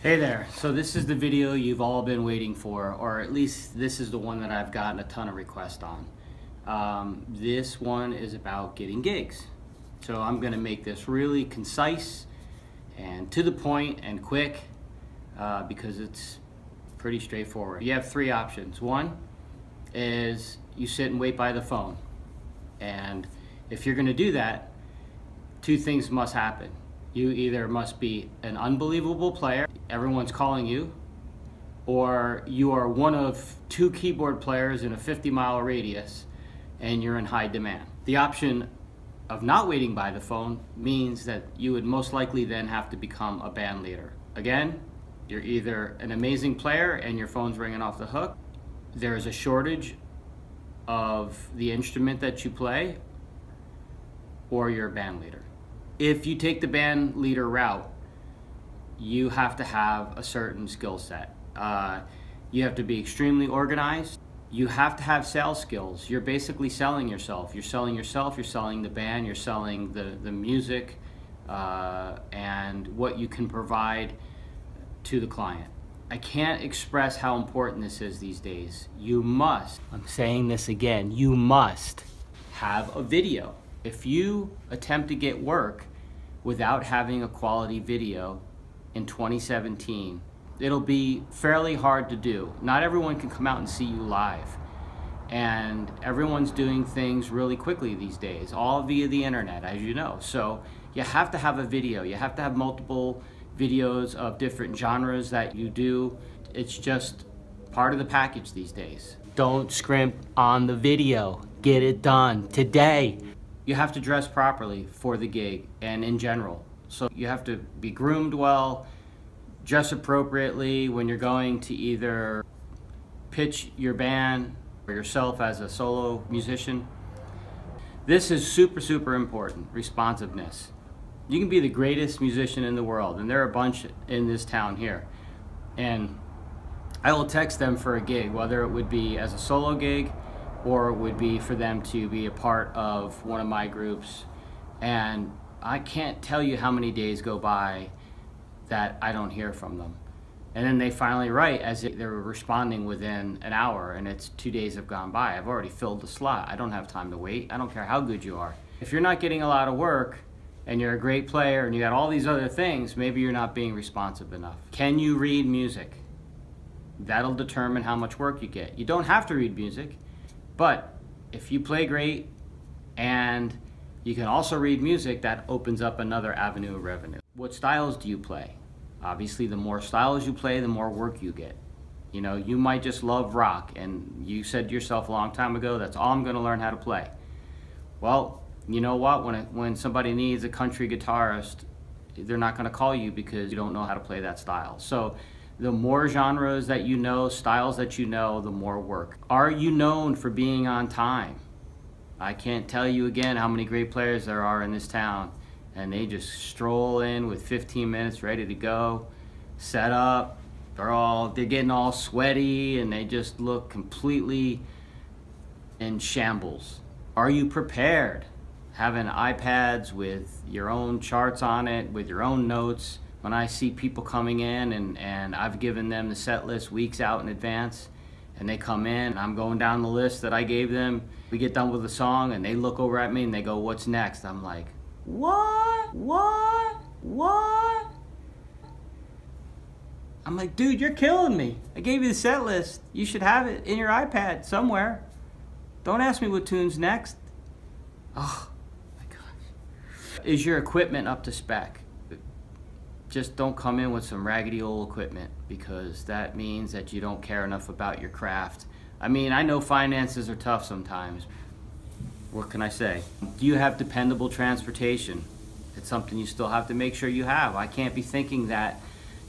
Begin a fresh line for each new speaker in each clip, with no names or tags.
Hey there, so this is the video you've all been waiting for, or at least this is the one that I've gotten a ton of requests on. This one is about getting gigs. So I'm gonna make this really concise and to the point and quick because it's pretty straightforward. You have three options. One is you sit and wait by the phone. And if you're gonna do that, two things must happen. You either must be an unbelievable player, everyone's calling you, or you are one of two keyboard players in a 50-mile radius and you're in high demand. The option of not waiting by the phone means that you would most likely then have to become a band leader. Again, you're either an amazing player and your phone's ringing off the hook, there's a shortage of the instrument that you play, or you're a band leader. If you take the band leader route, you have to have a certain skill set. You have to be extremely organized. You have to have sales skills. You're basically selling yourself. You're selling yourself, you're selling the band, you're selling the music, and what you can provide to the client. I can't express how important this is these days. You must, I'm saying this again, you must have a video. If you attempt to get work without having a quality video in 2017, it'll be fairly hard to do. Not everyone can come out and see you live. And everyone's doing things really quickly these days, all via the internet, as you know. So you have to have a video. You have to have multiple videos of different genres that you do. It's just part of the package these days. Don't scrimp on the video. Get it done today. You have to dress properly for the gig and in general. So you have to be groomed well, dress appropriately when you're going to either pitch your band or yourself as a solo musician. This is super, super important, responsiveness. You can be the greatest musician in the world, and there are a bunch in this town here. And I will text them for a gig, whether it would be as a solo gig or it would be for them to be a part of one of my groups. And I can't tell you how many days go by that I don't hear from them. And then they finally write as if they're responding within an hour, and it's 2 days have gone by. I've already filled the slot. I don't have time to wait. I don't care how good you are. If you're not getting a lot of work and you're a great player and you got all these other things, maybe you're not being responsive enough. Can you read music? That'll determine how much work you get. You don't have to read music. But if you play great and you can also read music, that opens up another avenue of revenue. What styles do you play? Obviously, the more styles you play, the more work you get. You know, you might just love rock and you said to yourself a long time ago, that's all I'm gonna learn how to play. Well, you know what? When somebody needs a country guitarist, they're not gonna call you because you don't know how to play that style. So the more genres that you know, styles that you know, the more work. Are you known for being on time? I can't tell you again how many great players there are in this town, and they just stroll in with 15 minutes ready to go, set up, they're getting all sweaty and they just look completely in shambles. Are you prepared? Having iPads with your own charts on it, with your own notes. When I see people coming in and I've given them the set list weeks out in advance, and they come in and I'm going down the list that I gave them, we get done with the song and they look over at me and they go, what's next? I'm like, what? I'm like, dude, you're killing me. I gave you the set list. You should have it in your iPad somewhere. Don't ask me what tune's next. Oh my gosh. Is your equipment up to spec? Just don't come in with some raggedy old equipment, because that means that you don't care enough about your craft. I mean, I know finances are tough sometimes. What can I say? Do you have dependable transportation? It's something you still have to make sure you have. I can't be thinking that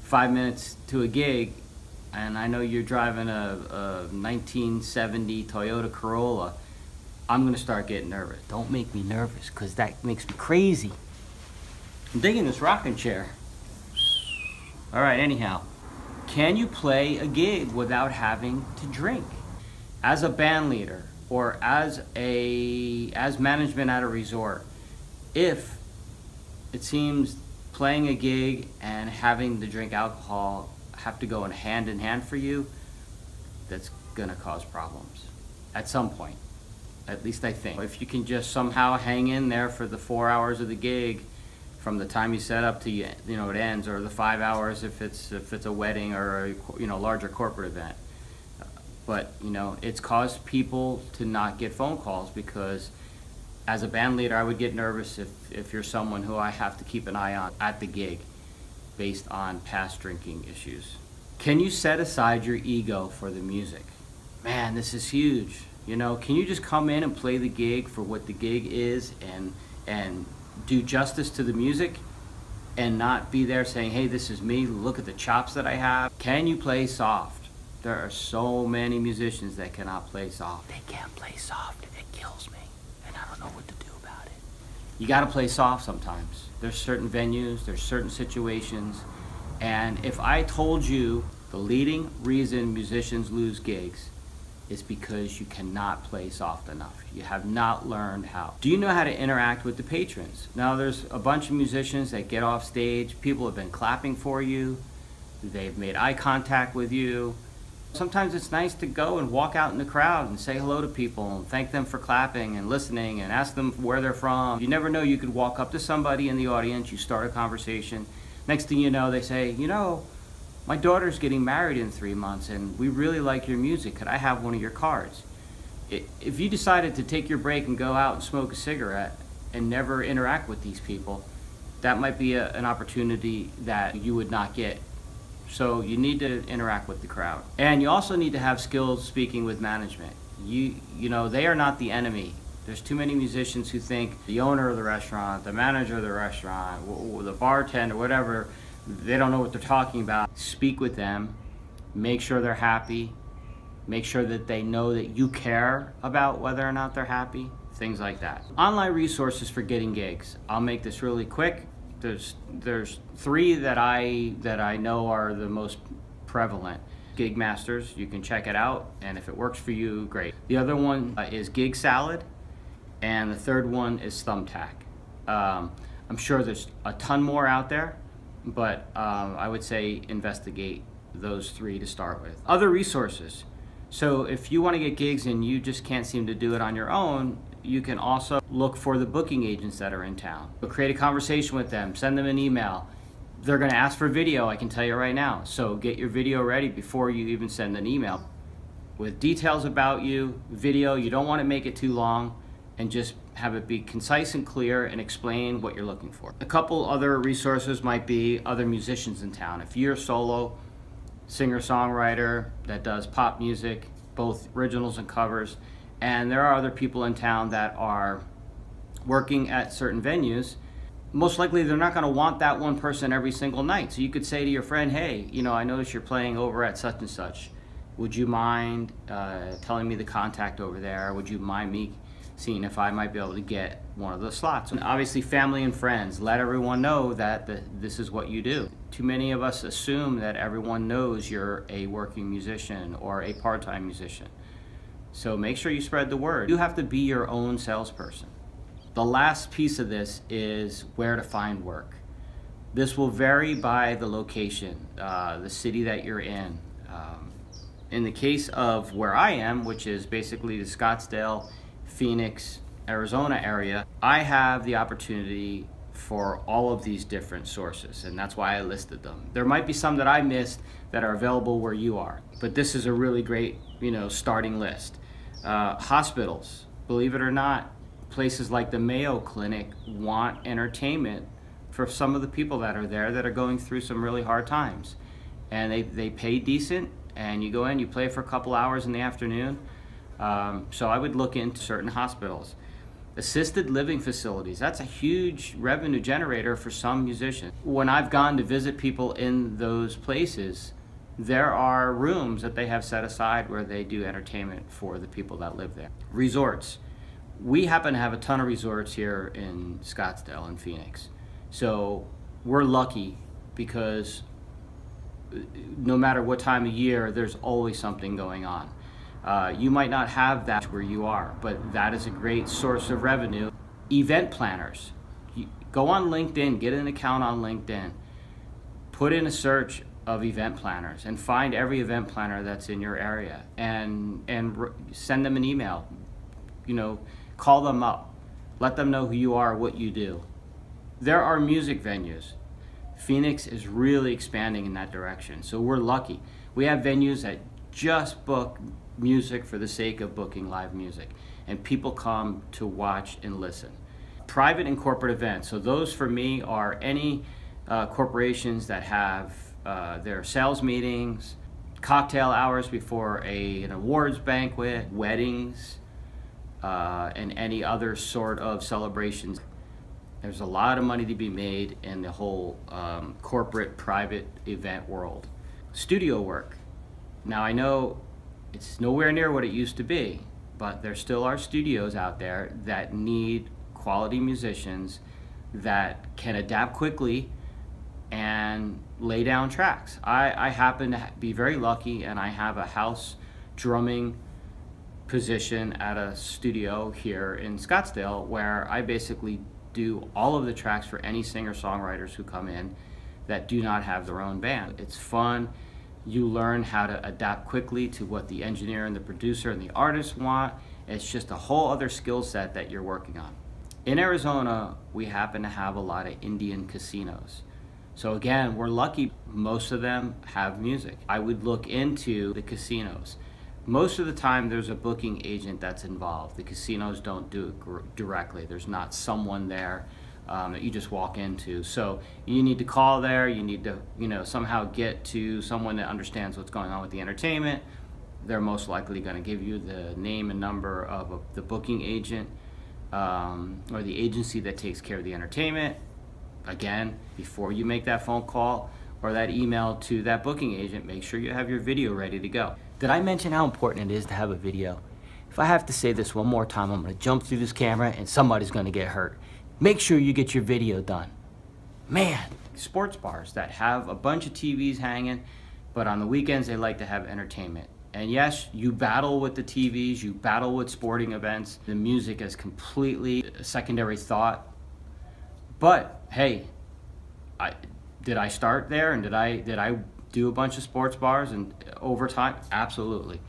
5 minutes to a gig, and I know you're driving a 1970 Toyota Corolla, I'm gonna start getting nervous. Don't make me nervous, because that makes me crazy. I'm digging this rocking chair. All right, anyhow, can you play a gig without having to drink? As a band leader or as management at a resort, if it seems playing a gig and having to drink alcohol have to go in hand for you, that's gonna cause problems at some point. At least I think. If you can just somehow hang in there for the 4 hours of the gig, from the time you set up to it ends, or the 5 hours if it's a wedding or a larger corporate event. But it's caused people to not get phone calls, because as a band leader I would get nervous if you're someone who I have to keep an eye on at the gig based on past drinking issues. Can you set aside your ego for the music? Man, this is huge. Can you just come in and play the gig for what the gig is and do justice to the music, and not be there saying, hey, this is me, look at the chops that I have? Can you play soft? There are so many musicians that cannot play soft. They can't play soft. It kills me, and I don't know what to do about it. You gotta play soft sometimes. There's certain venues, there's certain situations, and if I told you the leading reason musicians lose gigs is because you cannot play soft enough. You have not learned how. Do you know how to interact with the patrons? Now, there's a bunch of musicians that get off stage, people have been clapping for you, they've made eye contact with you. Sometimes it's nice to go and walk out in the crowd and say hello to people and thank them for clapping and listening and ask them where they're from. You never know, you could walk up to somebody in the audience, you start a conversation, next thing you know, they say, my daughter's getting married in 3 months and we really like your music. Could I have one of your cards? If you decided to take your break and go out and smoke a cigarette and never interact with these people, that might be an opportunity that you would not get. So you need to interact with the crowd. And you also need to have skills speaking with management. They are not the enemy. There's too many musicians who think the owner of the restaurant, the manager of the restaurant, the bartender, whatever, they don't know what they're talking about. Speak with them, make sure they're happy, make sure that they know that you care about whether or not they're happy, things like that. Online resources for getting gigs. I'll make this really quick. There's 3 that I know are the most prevalent. Gig Masters, you can check it out, and if it works for you, great. The other one is Gig Salad, and the third one is Thumbtack. I'm sure there's a ton more out there, but I would say investigate those 3 to start with. Other resources. So if you want to get gigs and you just can't seem to do it on your own, you can also look for the booking agents that are in town. But create a conversation with them, send them an email. They're going to ask for video, I can tell you right now. So get your video ready before you even send an email. With details about you, video, you don't want to make it too long, and just have it be concise and clear and explain what you're looking for. A couple other resources might be other musicians in town. If you're a solo singer-songwriter that does pop music, both originals and covers, and there are other people in town that are working at certain venues, most likely they're not going to want that one person every single night. So you could say to your friend, hey, I noticed you're playing over at such and such. Would you mind telling me the contact over there? Would you mind me seeing if I might be able to get one of the slots? And obviously family and friends, let everyone know that this is what you do. Too many of us assume that everyone knows you're a working musician or a part-time musician. So make sure you spread the word. You have to be your own salesperson. The last piece of this is where to find work. This will vary by the location, the city that you're in. In the case of where I am, which is basically the Scottsdale, Phoenix, Arizona area, I have the opportunity for all of these different sources, and that's why I listed them. There might be some that I missed that are available where you are, but this is a really great, starting list. Hospitals, believe it or not, places like the Mayo Clinic want entertainment for some of the people that are there that are going through some really hard times, and they pay decent, and you go in, you play for a couple hours in the afternoon. So I would look into certain hospitals. Assisted living facilities, that's a huge revenue generator for some musicians. When I've gone to visit people in those places, there are rooms that they have set aside where they do entertainment for the people that live there. Resorts. We happen to have a ton of resorts here in Scottsdale and Phoenix. So we're lucky because no matter what time of year, there's always something going on. You might not have that where you are, but that is a great source of revenue. Event planners. Go on LinkedIn, get an account on LinkedIn, put in a search of event planners and find every event planner that's in your area and send them an email. You know, call them up, let them know who you are, what you do. There are music venues. Phoenix is really expanding in that direction, so we're lucky. We have venues that just book music for the sake of booking live music, and people come to watch and listen. Private and corporate events, so those for me are any corporations that have their sales meetings, cocktail hours before an awards banquet, weddings, and any other sort of celebrations. There's a lot of money to be made in the whole corporate private event world. Studio work. Now I know it's nowhere near what it used to be, but there still are studios out there that need quality musicians that can adapt quickly and lay down tracks. I happen to be very lucky, and I have a house drumming position at a studio here in Scottsdale where I basically do all of the tracks for any singer-songwriters who come in that do not have their own band. It's fun. You learn how to adapt quickly to what the engineer and the producer and the artist want. It's just a whole other skill set that you're working on. In Arizona, we happen to have a lot of Indian casinos. So again, we're lucky. Most of them have music. I would look into the casinos. Most of the time there's a booking agent that's involved. The casinos don't do it directly. There's not someone there that you just walk into. So you need to call there, you need to somehow get to someone that understands what's going on with the entertainment. They're most likely going to give you the name and number of the booking agent or the agency that takes care of the entertainment. Again, before you make that phone call or that email to that booking agent, make sure you have your video ready to go. Did I mention how important it is to have a video? If I have to say this one more time, I'm going to jump through this camera and somebody's going to get hurt. Make sure you get your video done. Man, sports bars that have a bunch of TVs hanging, but on the weekends they like to have entertainment. And yes, you battle with the TVs, you battle with sporting events. The music is completely a secondary thought. But hey, did I start there, and did I do a bunch of sports bars and over time? Absolutely.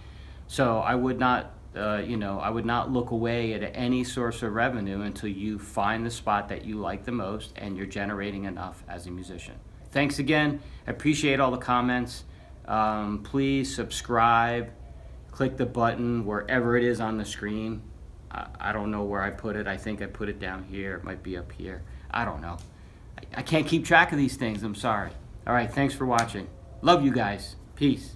So I would not I would not look away at any source of revenue until you find the spot that you like the most and you're generating enough as a musician. Thanks again. I appreciate all the comments. Please subscribe, click the button wherever it is on the screen. I don't know where I put it. I think I put it down here. It might be up here. I don't know. I can't keep track of these things. I'm sorry. All right, thanks for watching. Love you guys. Peace.